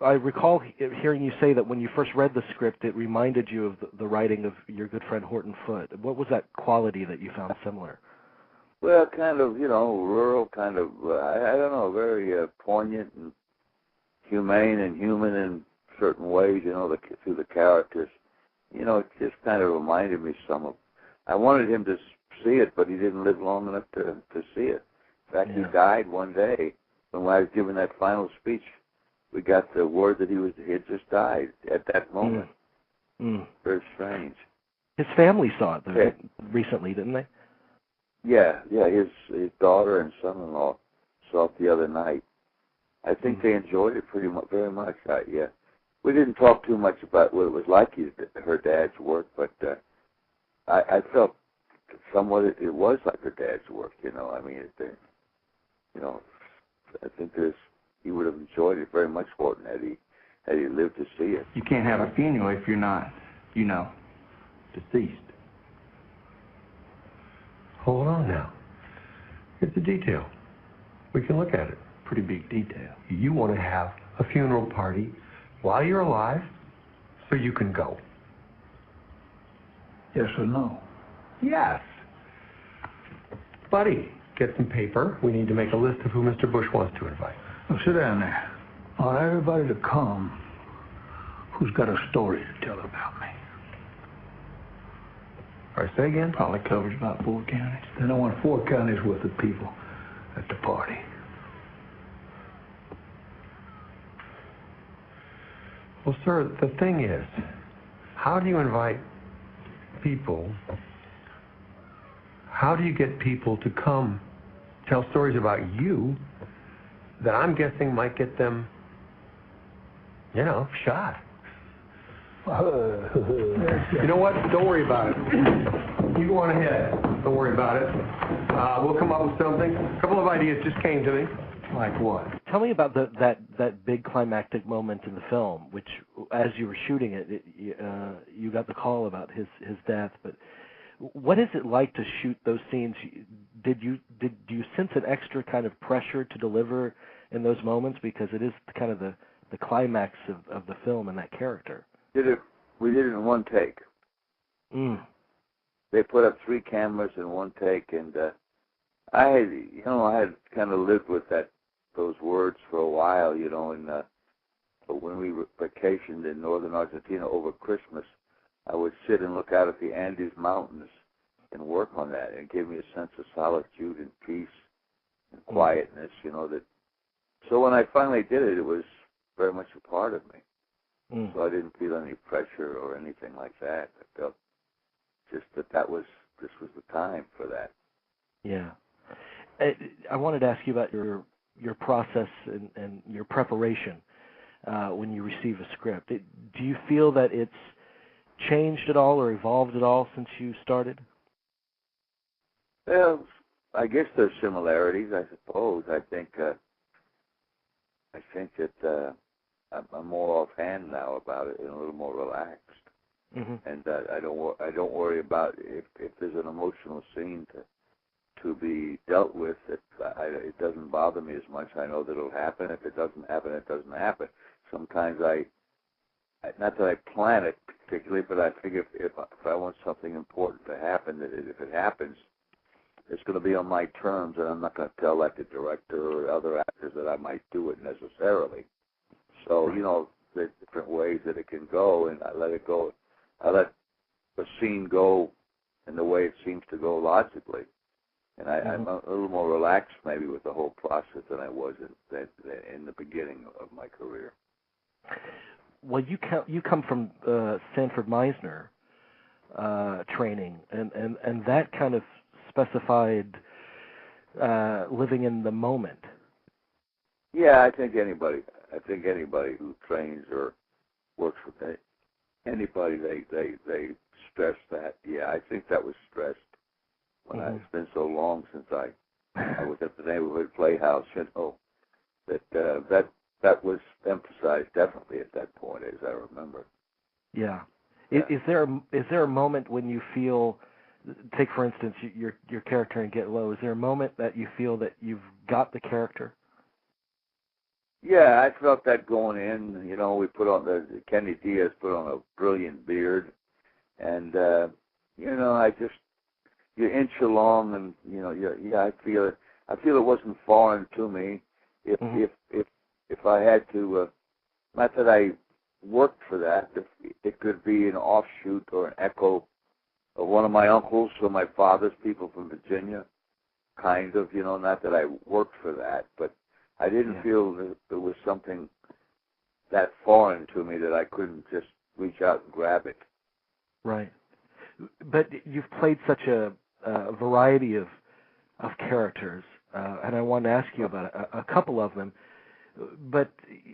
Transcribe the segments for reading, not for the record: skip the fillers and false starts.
I recall hearing you say that when you first read the script, it reminded you of the writing of your good friend Horton Foote. What was that quality that you found similar? Well, kind of, rural, kind of, I don't know, very poignant and humane and human in certain ways, through the characters. It just kind of reminded me some of. I wanted him to see it, but he didn't live long enough to see it. In fact, he died one day when I was giving that final speech. We got the word that he had just died at that moment. Very strange. His family saw it recently, didn't they? Yeah. His daughter and son-in-law saw it the other night. I think they enjoyed it very much. We didn't talk too much about what it was like her dad's work, but I felt somewhat it was like her dad's work. I mean, I think he would have enjoyed it very much, Horton, had he lived to see it. You can't have a funeral if you're not, deceased. Hold on now. It's a detail. We can look at it. Pretty big detail. You want to have a funeral party while you're alive so you can go. Yes or no? Yes. Buddy, get some paper. We need to make a list of who Mr. Bush wants to invite. Now, sit down there. I want everybody to come who's got a story to tell about me. All right, say again? Probably covers about 4 counties. Then I want 4 counties worth of people at the party. Well, sir, the thing is, how do you invite people? How do you get people to come tell stories about you that I'm guessing might get them, shot? You know what? Don't worry about it. You go on ahead. Don't worry about it. We'll come up with something. A couple of ideas just came to me. Like what? Tell me about that big climactic moment in the film, which, as you were shooting it, you got the call about his death. But what is it like to shoot those scenes? Do you sense an extra kind of pressure to deliver in those moments, because it is kind of the climax of the film and that character? We did it in one take. They put up 3 cameras in one take, and I had kind of lived with those words for a while, but when we vacationed in northern Argentina over Christmas, I would sit and look out at the Andes Mountains and work on that, and it gave me a sense of solitude and peace and quietness, So when I finally did it, it was very much a part of me. So I didn't feel any pressure or anything like that. I felt just this was the time for that. Yeah. I wanted to ask you about your process and your preparation when you receive a script. Do you feel that it's changed at all or evolved at all since you started? Well, I guess there's similarities, I suppose. I think that I'm more offhand now about it and a little more relaxed. And I don't worry about if there's an emotional scene to be dealt with. It doesn't bother me as much. I know that it'll happen. If it doesn't happen, it doesn't happen. Sometimes not that I plan it particularly, but I figure if I want something important to happen, that if it happens, it's going to be on my terms, and I'm not going to tell the director or other actors that I might do it necessarily. So, there's different ways that it can go, and I let it go. I let the scene go in the way it seems to go logically. And I'm a little more relaxed maybe with the whole process than I was in the beginning of my career. Well, you come from Sanford Meisner training, and that kind of specified living in the moment. Yeah, I think anybody who trains or works with anybody, they stress that. Yeah, I think that was stressed when it's been so long since I was at the neighborhood playhouse. That was emphasized definitely at that point, as I remember. Yeah. Is there a moment when you feel, take for instance your character in Get Low, is there a moment that you feel that you've got the character? Yeah, I felt that going in. You know, we put on Kenny Diaz put on a brilliant beard, and you know, you inch along, and you know, I feel it. I feel it wasn't foreign to me. If I had to, not that I worked for that. If it could be an offshoot or an echo of one of my uncles or my father's people from Virginia, kind of. You know, not that I worked for that, but I didn't feel that there was something that foreign to me that I couldn't just reach out and grab it. Right. But you've played such a variety of characters, and I want to ask you about a couple of them. But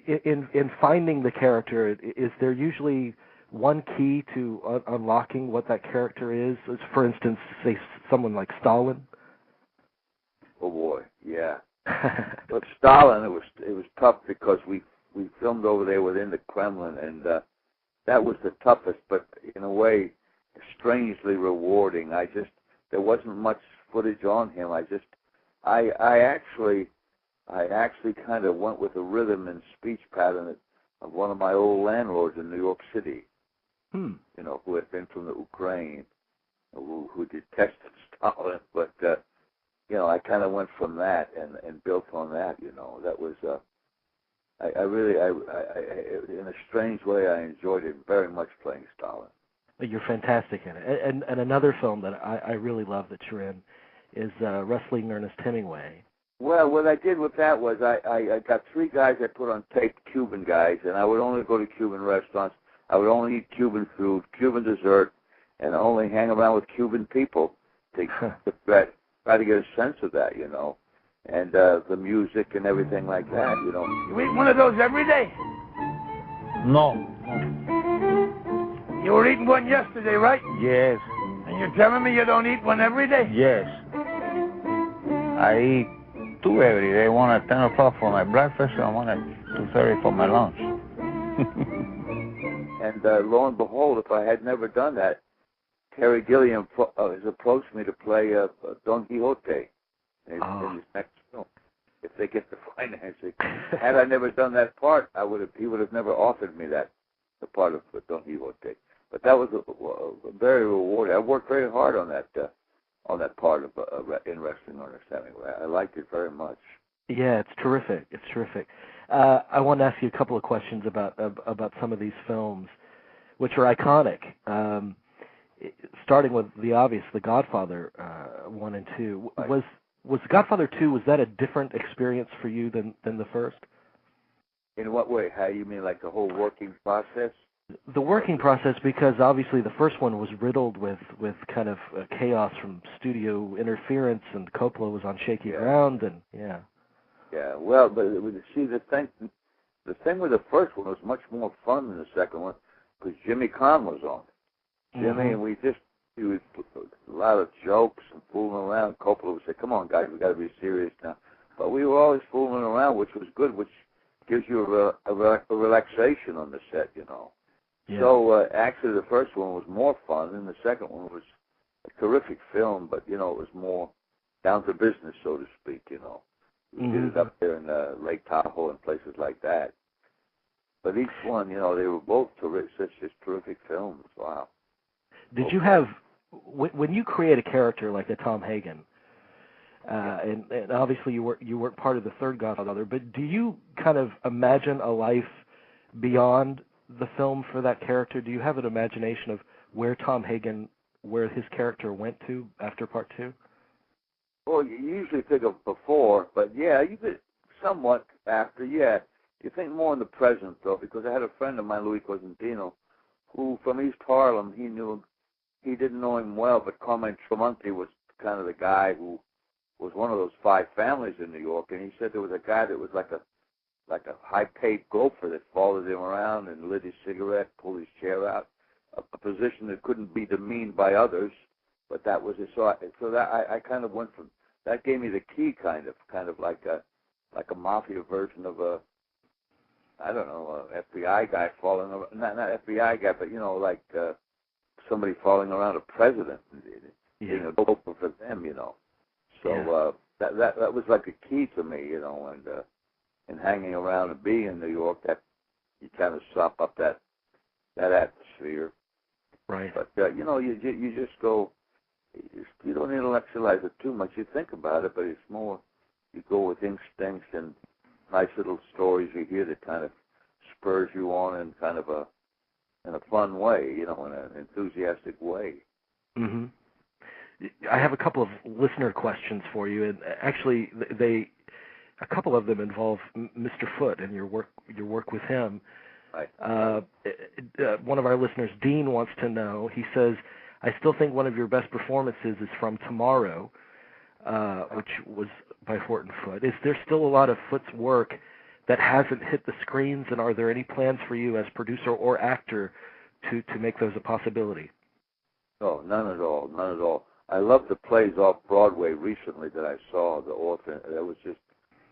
in finding the character, is there usually one key to unlocking what that character is? For instance, say someone like Stalin. Oh boy, yeah. But Stalin, it was tough because we filmed over there within the Kremlin, and that was the toughest, but in a way, strangely rewarding. There wasn't much footage on him. I actually kind of went with the rhythm and speech pattern of one of my old landlords in New York City. You know, who had been from the Ukraine, who detested Stalin, but you know, I kind of went from that and built on that. You know, that was I really in a strange way I enjoyed it very much playing Stalin. You're fantastic in it. And another film that I really love that you're in is Wrestling Ernest Hemingway. Well, what I did with that was I got 3 guys I put on tape, Cuban guys, and I would only go to Cuban restaurants. I would only eat Cuban food, Cuban dessert, and only hang around with Cuban people to try to get a sense of that, you know, and the music and everything like that, you know. You eat one of those every day? No. You were eating one yesterday, right? Yes. And you're telling me you don't eat one every day? Yes. I eat 2 every day, one at 10 o'clock for my breakfast and one at 2:30 for my lunch. And lo and behold, if I had never done that, Terry Gilliam has approached me to play Don Quixote in his next film, if they get the financing. Had I never done that part, he would have never offered me the part of Don Quixote. But that was very rewarding. I worked very hard on that part of in Wrestling Ernest Hemingway. I liked it very much. Yeah, it's terrific. It's terrific. I want to ask you a couple of questions about some of these films, which are iconic. Starting with the obvious, The Godfather 1 and 2. Right. Was Godfather 2, was that a different experience for you than the first? In what way? How you mean, like the whole working process? The working process, because obviously the first one was riddled with kind of chaos from studio interference, and Coppola was on shaky ground, and yeah. Yeah, well, but see, the thing with the first one was much more fun than the second one, because Jimmy Kahn was on it. Jimmy, and he was a lot of jokes and fooling around. Coppola would say, "Come on, guys, we got to be serious now." But we were always fooling around, which was good, which gives you a relaxation on the set, you know. Yeah. So actually, the first one was more fun, and the second one was a terrific film. But you know, it was more down to business, so to speak. You know, we did it up there in Lake Tahoe and places like that. But each one, you know, they were both such terrific films. Wow. Did you have, when you create a character like a Tom Hagen, and obviously you weren't part of the third Godfather, but do you kind of imagine a life beyond the film for that character? Do you have an imagination of where where his character went to after part 2? Well, you usually think of before, but yeah, you could somewhat after, yeah. You think more in the present, though, because I had a friend of mine, Louis Cosentino, who from East Harlem, he didn't know him well, but Carmine Tremonti was kind of the guy who was one of those 5 families in New York, and he said there was a guy that was like a high-paid gopher that followed him around and lit his cigarette, pulled his chair out, a position that couldn't be demeaned by others, but that was his. So that I kind of went from that, gave me the key, kind of like a mafia version of a, I don't know, FBI guy falling around, not FBI guy, but you know, like somebody falling around a president, being a gopher for them, you know. So that was like a key to me, you know, and and hanging around and being in New York, that you kind of sop up that atmosphere. Right. But you just go. You don't intellectualize it too much. You think about it, but it's more you go with instincts and nice little stories you hear that kind of spurs you on in kind of in a fun way, in an enthusiastic way. Mm-hmm. I have a couple of listener questions for you, and actually, a couple of them involve Mr. Foote and your work with him. Right. One of our listeners, Dean, wants to know. He says, "I still think one of your best performances is from Tomorrow, which was by Horton Foote. Is there still a lot of Foote's work that hasn't hit the screens, and are there any plans for you as producer or actor to make those a possibility?" No, none at all. None at all. I love the plays off Broadway recently that I saw. The author, that was just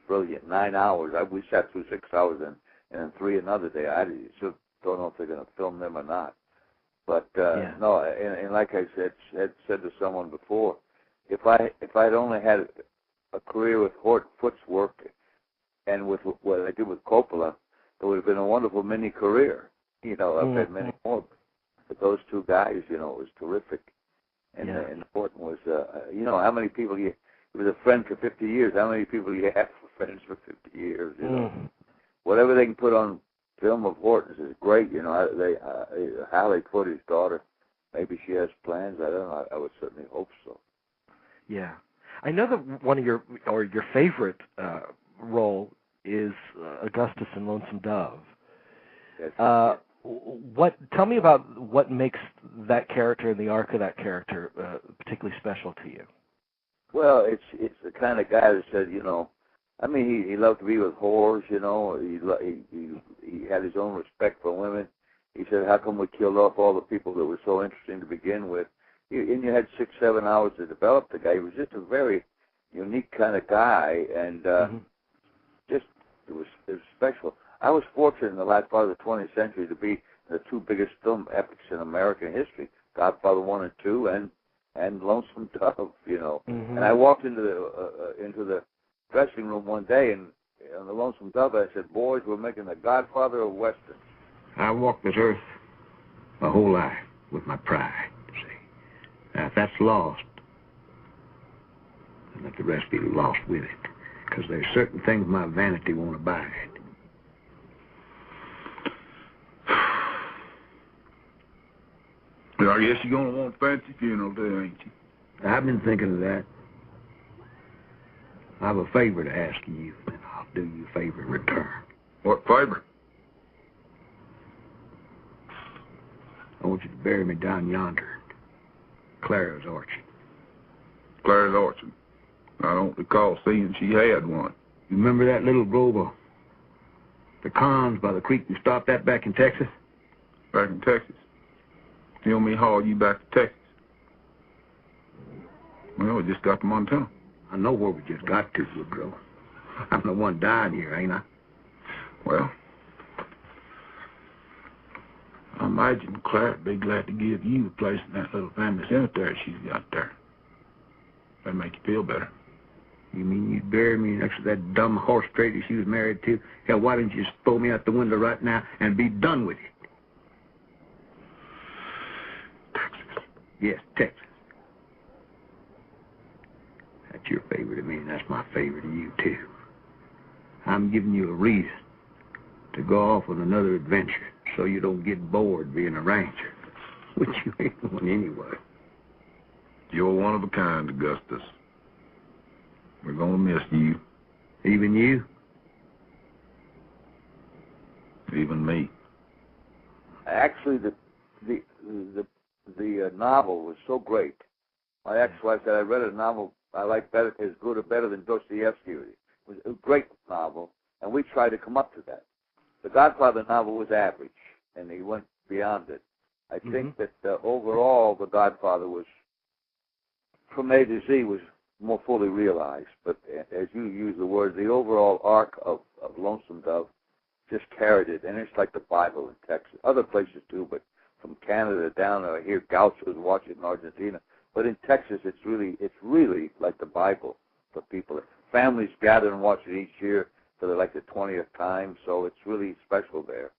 brilliant. 9 hours. We sat through 6 hours and then 3 another day. I still don't know if they're going to film them or not. But no, and like I had said to someone before, if I'd only had a career with Horton Foote's work and with what I did with Coppola, it would have been a wonderful mini career. I've had many more. But those two guys, it was terrific. And Horton was, how many people he was a friend for 50 years. How many people you have for friends for 50 years? Whatever they can put on film of Horton's is great. Hallie Foote, his daughter, maybe she has plans. I don't know. I would certainly hope so. Yeah, I know that one of your favorite role is Augustus in Lonesome Dove. Yes. Tell me about what makes that character and the arc of that character particularly special to you. Well, it's the kind of guy that said, he loved to be with whores, he had his own respect for women. He said, how come we killed off all the people that were so interesting to begin with? And you had 6-7 hours to develop the guy. He was just a very unique kind of guy, and it was special. I was fortunate in the last part of the 20th century to be the two biggest film epics in American history, Godfather 1 and 2 and Lonesome Dove, And I walked into the dressing room one day, and on the Lonesome Dove, I said, boys, we're making the Godfather of Western. I walked this earth my whole life with my pride, see. Now, if that's lost, then let the rest be lost with it, because there's certain things my vanity won't abide. Well, I guess you're going to want a fancy funeral too, ain't you? I've been thinking of that. I have a favor to ask you, and I'll do you a favor in return. What favor? I want you to bury me down yonder, Clara's orchard. Clara's orchard? I don't recall seeing she had one. You remember that little grove of pecans by the creek we stopped at back in Texas? Back in Texas? You want me to haul you back to Texas? Well, we just got to Montana. I know where we just got to, Woodrow. I'm the one dying here, ain't I? Well, I imagine Clara'd be glad to give you a place in that little family cemetery she's got there. That'd make you feel better. You mean you'd bury me next to that dumb horse trader she was married to? Hell, why didn't you just throw me out the window right now and be done with it? Texas. Yes, Texas. That's your favor to me, and that's my favor to you, too. I'm giving you a reason to go off on another adventure so you don't get bored being a ranger, which you ain't one anyway. You're one of a kind, Augustus. We're going to miss you. Even you? Even me. Actually, the novel was so great. My ex-wife said I read a novel I like better, as good or better than Dostoevsky. It was a great novel, and we tried to come up to that. The Godfather novel was average, and he went beyond it. I think that overall, The Godfather was, from A to Z, was more fully realized. But as you use the word, the overall arc of Lonesome Dove just carried it, and it's like the Bible in Texas. Other places too, but from Canada down, I hear gauchos watch it in Argentina. But in Texas, it's really like the Bible for people. Families gather and watch it each year. for like the 20th time, so it's really special there.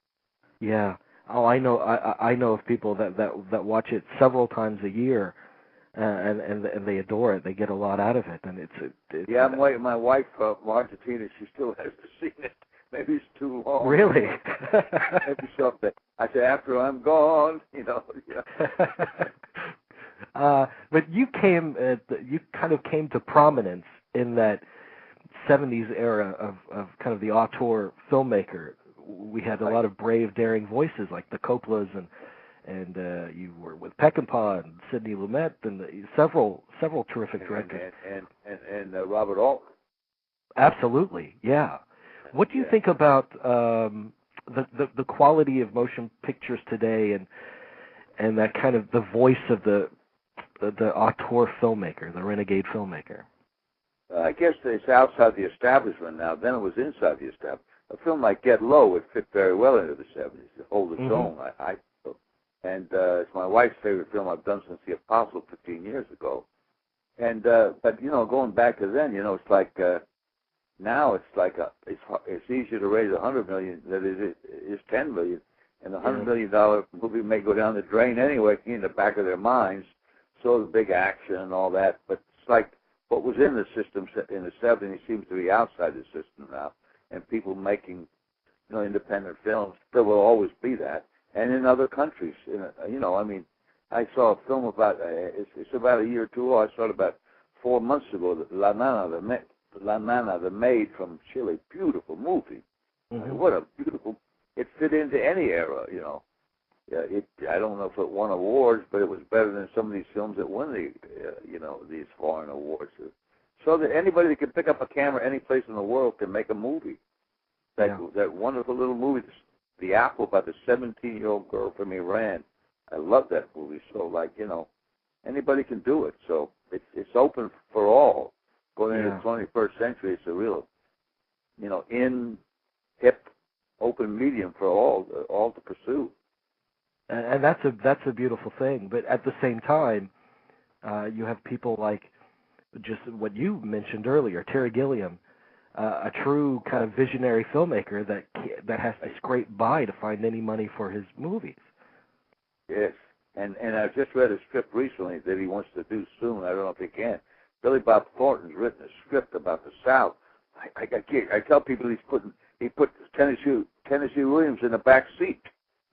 Yeah. Oh, I know. I know of people that watch it several times a year, and they adore it. They get a lot out of it, and it's yeah. My wife, Argentina, she still hasn't seen it. Maybe it's too long. Really? Maybe something. I say after I'm gone, you know. Yeah. But you kind of came to prominence in that 70s era of kind of the auteur filmmaker. We had a lot of brave, daring voices like the Coppolas, and you were with Peckinpah and Sidney Lumet and several terrific directors. And Robert Altman. Absolutely, yeah. What do you think about the quality of motion pictures today, and that kind of the voice of the auteur filmmaker, the renegade filmmaker? I guess it's outside the establishment now. Then it was inside the establishment. A film like Get Low would fit very well into the 70s. It holds its own, I feel. And it's my wife's favorite film I've done since The Apostle 15 years ago. And but you know, going back to then, you know, it's like now it's like it's easier to raise $100 million than it is $10 million, and the $100 million movie may go down the drain anyway in the back of their minds. So the big action and all that, but it's like what was in the system in the 70s seems to be outside the system now. And people making, you know, independent films, there will always be that. And in other countries, you know, I mean, I saw a film about, it's about a year or two old. I saw it about 4 months ago, La Nana, the Maid from Chile. Beautiful movie. What a beautiful, it fit into any era, you know. I don't know if it won awards, but it was better than some of these films that win you know, these foreign awards. So that anybody that can pick up a camera any place in the world can make a movie. That wonderful little movie, The Apple, about the 17-year-old girl from Iran. I love that movie. So, like, you know, anybody can do it. So it's open for all. Going into the 21st century, it's a real, you know, hip, open medium for all to pursue. And that's a beautiful thing. But at the same time, you have people like just what you mentioned earlier, Terry Gilliam, a true kind of visionary filmmaker that has to scrape by to find any money for his movies. Yes, and I just read a script recently that he wants to do soon. I don't know if he can. Billy Bob Thornton's written a script about the South. I tell people he put Tennessee Williams in the back seat.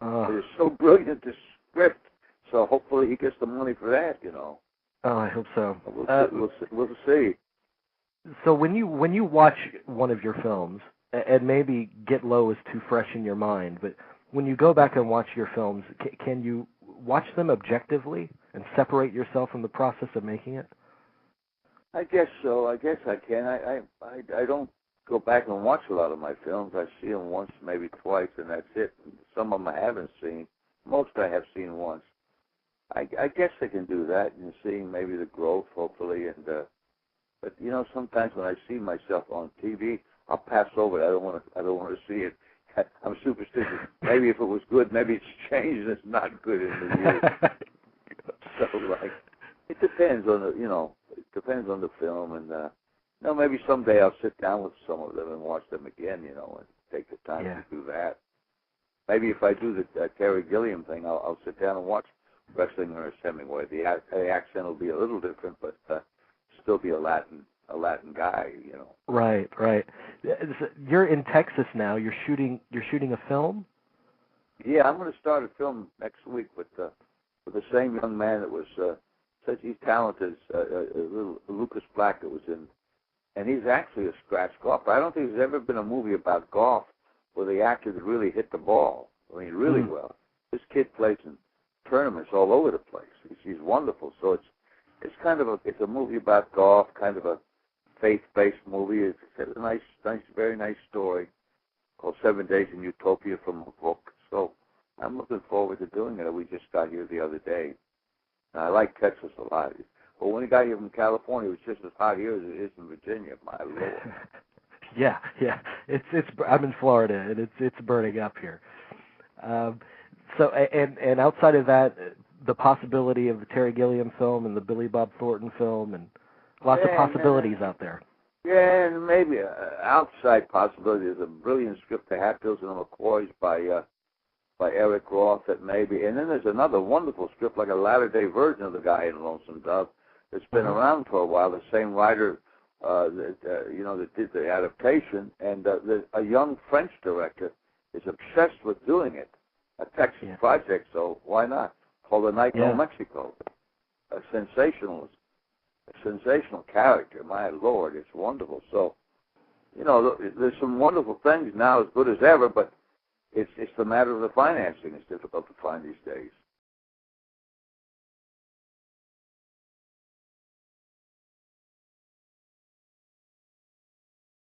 It's so brilliant, this script. So hopefully he gets the money for that, you know. Oh, I hope so. We'll see. So when you watch one of your films, and maybe Get Low is too fresh in your mind, but when you go back and watch your films, can you watch them objectively and separate yourself from the process of making it? I guess so. I guess I can. I don't go back and watch a lot of my films. I see them once, maybe twice, and that's it. Some of them I haven't seen. Most I have seen once. I guess I can do that, and seeing maybe the growth, hopefully. And but you know, sometimes when I see myself on TV, I'll pass over it. I don't want to see it. I'm superstitious. Maybe if it was good, maybe it's changed and it's not good in the years. So like, it depends on the film, and you know, maybe someday I'll sit down with some of them and watch them again, you know, and take the time to do that. Maybe if I do the Terry Gilliam thing, I'll sit down and watch Wrestling Ernest Hemingway. The accent will be a little different, but still be a Latin guy, you know. Right. You're in Texas now. You're shooting a film. Yeah, I'm going to start a film next week with the same young man that was he's talented, little Lucas Black that was in, and he's actually a scratch golfer. I don't think there's ever been a movie about golf where the actor that really hit the ball. I mean, really well. This kid plays in tournaments all over the place. He's wonderful. So it's kind of a movie about golf, kind of a faith-based movie. It's a nice, very nice story called 7 Days in Utopia from a book. So I'm looking forward to doing it. We just got here the other day. I like Texas a lot. But when we got here from California, it was just as hot here as it is in Virginia, my Lord. Yeah. It's I'm in Florida, and it's burning up here. So and outside of that, the possibility of the Terry Gilliam film and the Billy Bob Thornton film, and lots of possibilities out there. Yeah, and maybe an outside possibility is a brilliant script, The Hatfields and the McCoys by Eric Roth, that maybe. And then there's another wonderful script, like a latter-day version of The Guy in Lonesome Dove, that's been around for a while. The same writer, that did the adaptation, and a young French director is obsessed with doing it. A Texas project, so why not? Called The Night in Mexico. A sensational character. My Lord, it's wonderful. So, there's some wonderful things now, as good as ever, but it's the matter of the financing. It's difficult to find these days.